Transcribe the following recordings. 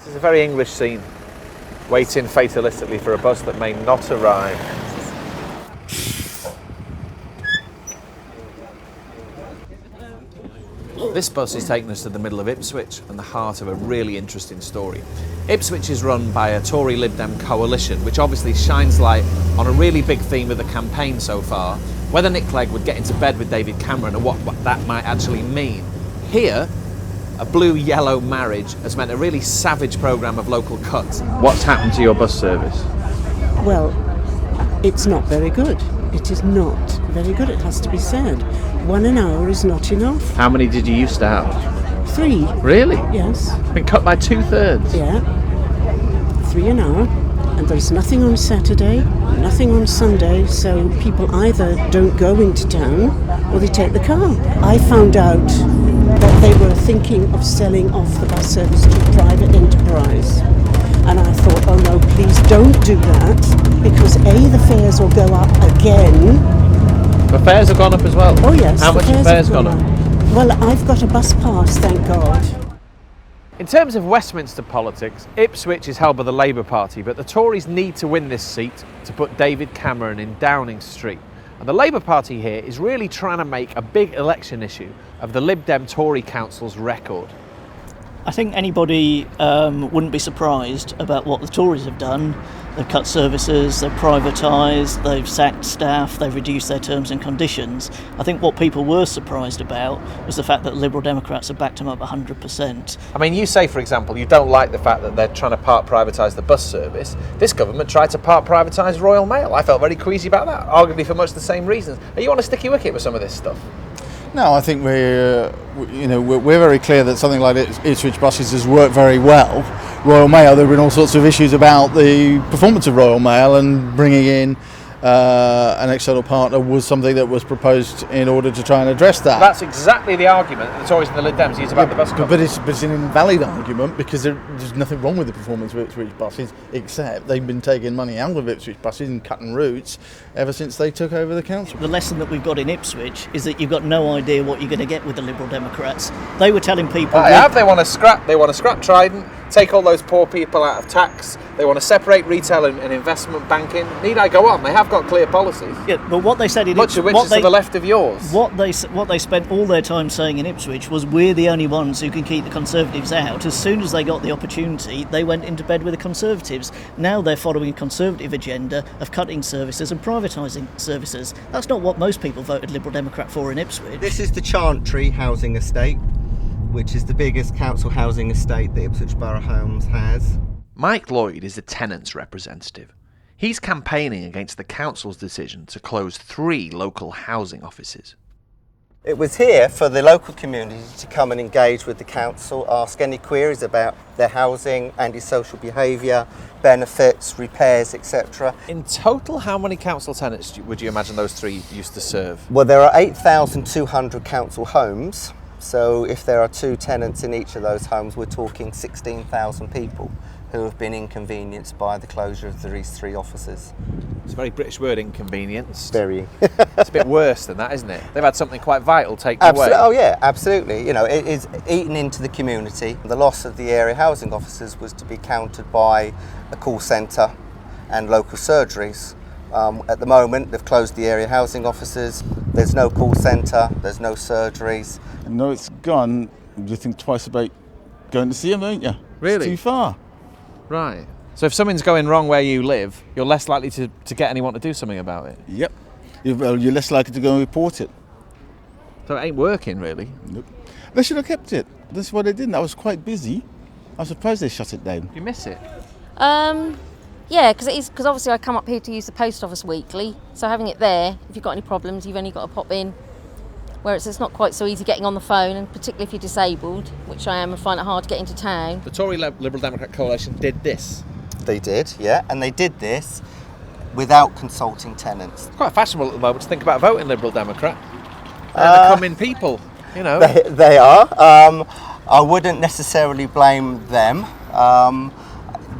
It's a very English scene, waiting fatalistically for a bus that may not arrive. This bus is taking us to the middle of Ipswich and the heart of a really interesting story. Ipswich is run by a Tory-Lib Dem coalition, which obviously shines light on a really big theme of the campaign so far, whether Nick Clegg would get into bed with David Cameron and what that might actually mean. Here, a blue-yellow marriage has meant a really savage programme of local cuts. What's happened to your bus service? Well, it's not very good. It is not very good, it has to be said. 1 an hour is not enough. How many did you used to have? 3. Really? Yes. Been cut by 2/3? Yeah. 3 an hour. And there's nothing on Saturday, nothing on Sunday, so people either don't go into town or they take the car. I found out that they were thinking of selling off the bus service to private enterprise. And I thought, oh no, please don't do that, because A, the fares will go up again. The fares have gone up as well? Oh yes. How much have fares gone up? Well, I've got a bus pass, thank God. In terms of Westminster politics, Ipswich is held by the Labour Party, but the Tories need to win this seat to put David Cameron in Downing Street. And the Labour Party here is really trying to make a big election issue of the Lib Dem Tory Council's record. I think anybody wouldn't be surprised about what the Tories have done. They've cut services, they've privatised, they've sacked staff, they've reduced their terms and conditions. I think what people were surprised about was the fact that Liberal Democrats have backed them up 100%. I mean, you say, for example, you don't like the fact that they're trying to part privatise the bus service. This government tried to part privatise Royal Mail. I felt very queasy about that, arguably for much the same reasons. Are you on a sticky wicket with some of this stuff? No, I think we're very clear that something like Ipswich buses has worked very well. Royal Mail, there have been all sorts of issues about the performance of Royal Mail, and bringing in an external partner was something that was proposed in order to try and address that. That's exactly the argument that the Tories and the Lib Dems use about the bus company. But it's an invalid argument, because there's nothing wrong with the performance of Ipswich buses, except they've been taking money out of Ipswich buses and cutting routes ever since they took over the council. The lesson that we've got in Ipswich is that you've got no idea what you're going to get with the Liberal Democrats. They were telling people... They want to scrap Trident, take all those poor people out of tax. They want to separate retail and investment banking. Need I go on? They have got clear policies. Yeah, but what they said in Ipswich... Much of which is to the left of yours. What they spent all their time saying in Ipswich was, we're the only ones who can keep the Conservatives out. As soon as they got the opportunity, they went into bed with the Conservatives. Now they're following a Conservative agenda of cutting services and privatising services. That's not what most people voted Liberal Democrat for in Ipswich. This is the Chantry housing estate, which is the biggest council housing estate that Ipswich Borough Homes has. Mike Lloyd is a tenants representative. He's campaigning against the council's decision to close 3 local housing offices. It was here for the local community to come and engage with the council, ask any queries about their housing, antisocial behaviour, benefits, repairs, etc. In total, how many council tenants would you imagine those 3 used to serve? Well, there are 8,200 council homes, so if there are 2 tenants in each of those homes, we're talking 16,000 people who have been inconvenienced by the closure of these 3 offices. It's a very British word, inconvenienced. Very. It's a bit worse than that, isn't it? They've had something quite vital taken away. Oh yeah, absolutely. You know, it is eaten into the community. The loss of the area housing officers was to be countered by a call centre and local surgeries. At the moment, they've closed the area housing offices. There's no call centre, there's no surgeries. No, it's gone. You think twice about going to see them, don't you? Really? It's too far. Right. So if something's going wrong where you live, you're less likely to get anyone to do something about it? Yep. You're less likely to go and report it. So it ain't working, really? Nope. They should have kept it. That's why they didn't. I was quite busy. I'm surprised they shut it down. You miss it? Yeah, because obviously I come up here to use the post office weekly, so having it there, if you've got any problems, you've only got to pop in. Whereas it's not quite so easy getting on the phone, and particularly if you're disabled, which I am, and find it hard to get into town. The Tory-Liberal Democrat coalition did this. They did, yeah, and they did this without consulting tenants. It's quite fashionable at the moment to think about voting Liberal Democrat. They're the common people, you know. They are. I wouldn't necessarily blame them.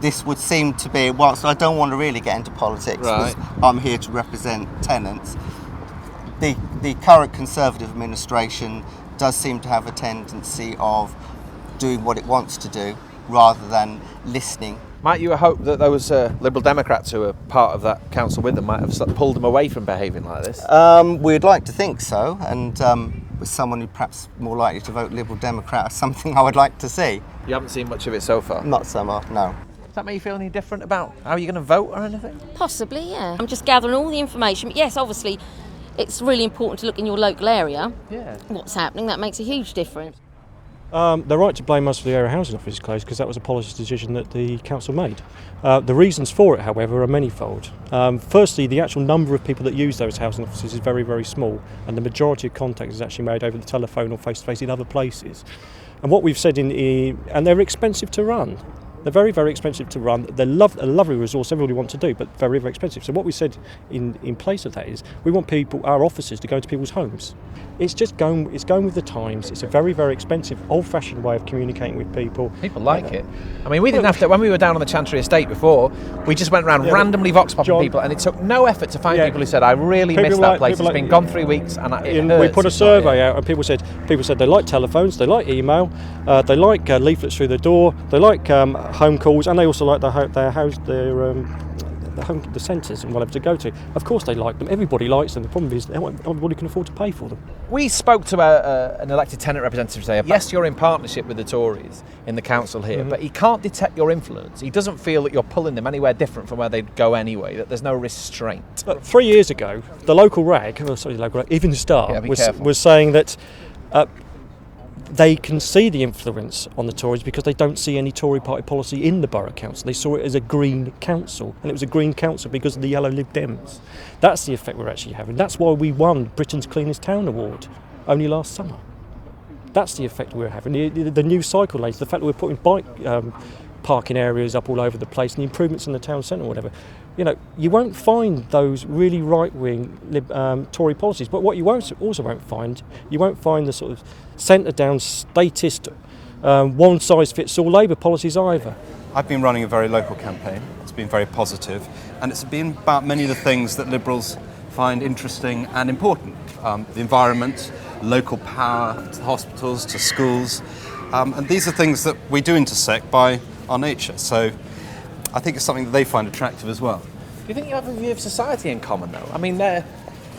This would seem to be, whilst I don't want to really get into politics, right. I'm here to represent tenants. The current Conservative administration does seem to have a tendency of doing what it wants to do rather than listening. Might you hope that those Liberal Democrats who are part of that council with them might have pulled them away from behaving like this? We'd like to think so, and with someone who perhaps more likely to vote Liberal Democrat, something I would like to see. You haven't seen much of it so far? Not so much, no. Does that make you feel any different about how you're going to vote or anything? Possibly, yeah. I'm just gathering all the information. But yes, obviously, it's really important to look in your local area. Yeah. What's happening, that makes a huge difference. They're right to blame us for the area housing office closed because that was a policy decision that the council made. The reasons for it, however, are manifold. Firstly, the actual number of people that use those housing offices is very, very small, and the majority of contact is actually made over the telephone or face-to-face in other places. And what we've said and they're expensive to run. They're very, very expensive to run. They're a lovely resource everybody wants to do, but very, very expensive. So what we said in place of that is we want our officers to go into people's homes. It's going with the times. It's a very, very expensive, old-fashioned way of communicating with people. People like it. I mean, we didn't have to, when we were down on the Chantry Estate before, we just went around randomly vox-popping people, and it took no effort to find people who said, I really miss that place. It's been gone 3 weeks, and it hurts. We put a survey out, and people said they like telephones, they like email, they like leaflets through the door, they like home calls, and they also like the centres and whatever to go to. Of course they like them. Everybody likes them. The problem is everybody can afford to pay for them. We spoke to an elected tenant representative today. Yes, you're in partnership with the Tories in the council here, but he can't detect your influence. He doesn't feel that you're pulling them anywhere different from where they'd go anyway, that there's no restraint. But 3 years ago, the local rag, even the Star, was saying that they can see the influence on the Tories because they don't see any Tory party policy in the borough council. They saw it as a green council, and it was a green council because of the yellow Lib Dems. That's the effect we're actually having. That's why we won Britain's Cleanest Town Award only last summer. That's the effect we're having. The new cycle lanes, the fact that we're putting bike parking areas up all over the place, and the improvements in the town centre or whatever. You won't find those really right-wing Tory policies. But what you also won't find the sort of centre-down, statist, one-size-fits-all Labour policies either. I've been running a very local campaign. It's been very positive, and it's been about many of the things that Liberals find interesting and important. The environment, local power, to hospitals, to schools. And these are things that we do intersect by our nature. So I think it's something that they find attractive as well. Do you think you have a view of society in common, though? I mean, they're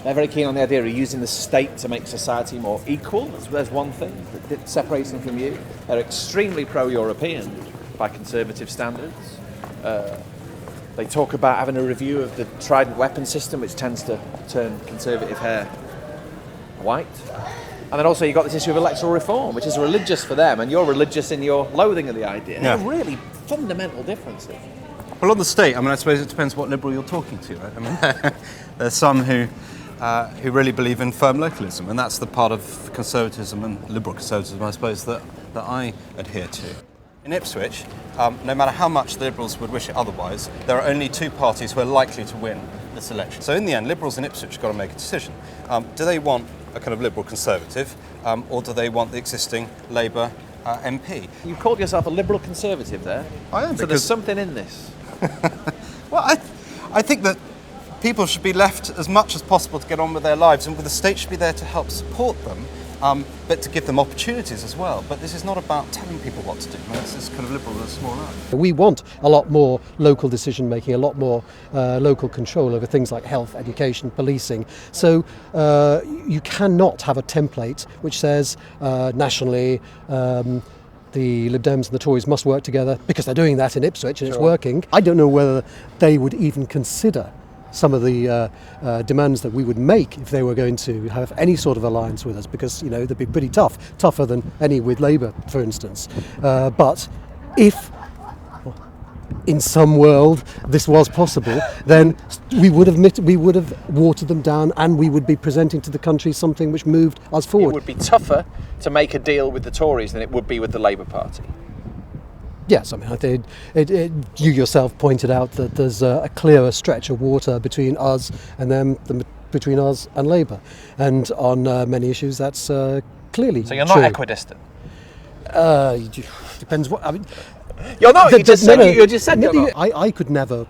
very keen on the idea of using the state to make society more equal. There's one thing that separates them from you. They're extremely pro-European by Conservative standards. They talk about having a review of the Trident weapon system, which tends to turn Conservative hair white. And then also you've got this issue of electoral reform, which is religious for them, and you're religious in your loathing of the idea. Yeah. They're really fundamental differences. Well, on the state, I suppose it depends what Liberal you're talking to, right? There's some who really believe in firm localism, and that's the part of conservatism and liberal conservatism, I suppose, that I adhere to. In Ipswich, no matter how much the Liberals would wish it otherwise, there are only two parties who are likely to win this election. So in the end, Liberals in Ipswich have got to make a decision. Do they want a kind of Liberal Conservative, or do they want the existing Labour MP? You called yourself a Liberal Conservative there. I am, so there's something in this. Well, I think that people should be left as much as possible to get on with their lives, and the state should be there to help support them, but to give them opportunities as well. But this is not about telling people what to do. This is kind of Liberal at a small level. We want a lot more local decision making, a lot more local control over things like health, education, policing. So you cannot have a template which says nationally the Lib Dems and the Tories must work together, because they're doing that in Ipswich and it's working. I don't know whether they would even consider some of the demands that we would make if they were going to have any sort of alliance with us, because they'd be pretty tougher than any with Labour, for instance. But if in some world this was possible, then we would have watered them down, and we would be presenting to the country something which moved us forward. It would be tougher to make a deal with the Tories than it would be with the Labour Party. Yes, I think you yourself pointed out that there's a clearer stretch of water between us and them than between us and Labour, and on many issues that's clearly So you're true. not equidistant? Depends what. I mean, you're not. You just said you're not. I could never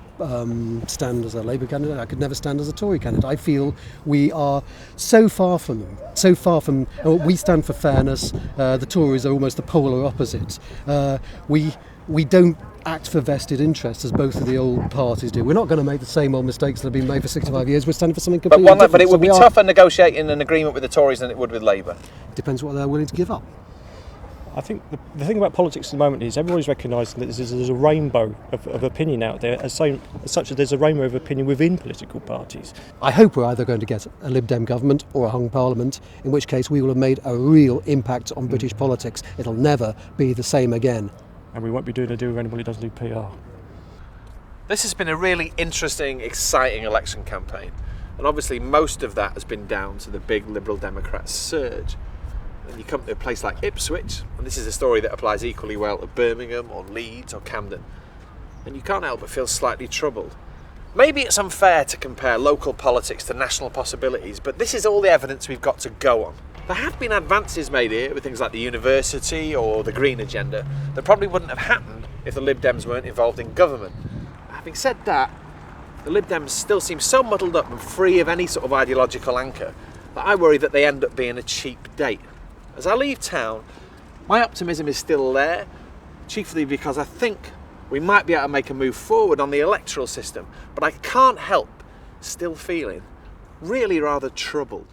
stand as a Labour candidate. I could never stand as a Tory candidate. I feel we are so far from them. So far from. We stand for fairness. The Tories are almost the polar opposite. We we don't act for vested interests as both of the old parties do. We're not going to make the same old mistakes that have been made for 65 years. We're standing for something completely different. But it would So be tougher negotiating an agreement with the Tories than it would with Labour. Depends what they're willing to give up. I think the thing about politics at the moment is everybody's recognising that there's a rainbow of opinion out there, as such as there's a rainbow of opinion within political parties. I hope we're either going to get a Lib Dem government or a hung parliament, in which case we will have made a real impact on British politics. It'll never be the same again. And we won't be doing a deal with anybody who doesn't do PR. This has been a really interesting, exciting election campaign. And obviously most of that has been down to the big Liberal Democrat surge. And you come to a place like Ipswich, and this is a story that applies equally well to Birmingham or Leeds or Camden, and you can't help but feel slightly troubled. Maybe it's unfair to compare local politics to national possibilities, but this is all the evidence we've got to go on. There have been advances made here with things like the university or the green agenda that probably wouldn't have happened if the Lib Dems weren't involved in government. Having said that, the Lib Dems still seem so muddled up and free of any sort of ideological anchor that I worry that they end up being a cheap date. As I leave town, my optimism is still there, chiefly because I think we might be able to make a move forward on the electoral system, but I can't help still feeling really rather troubled.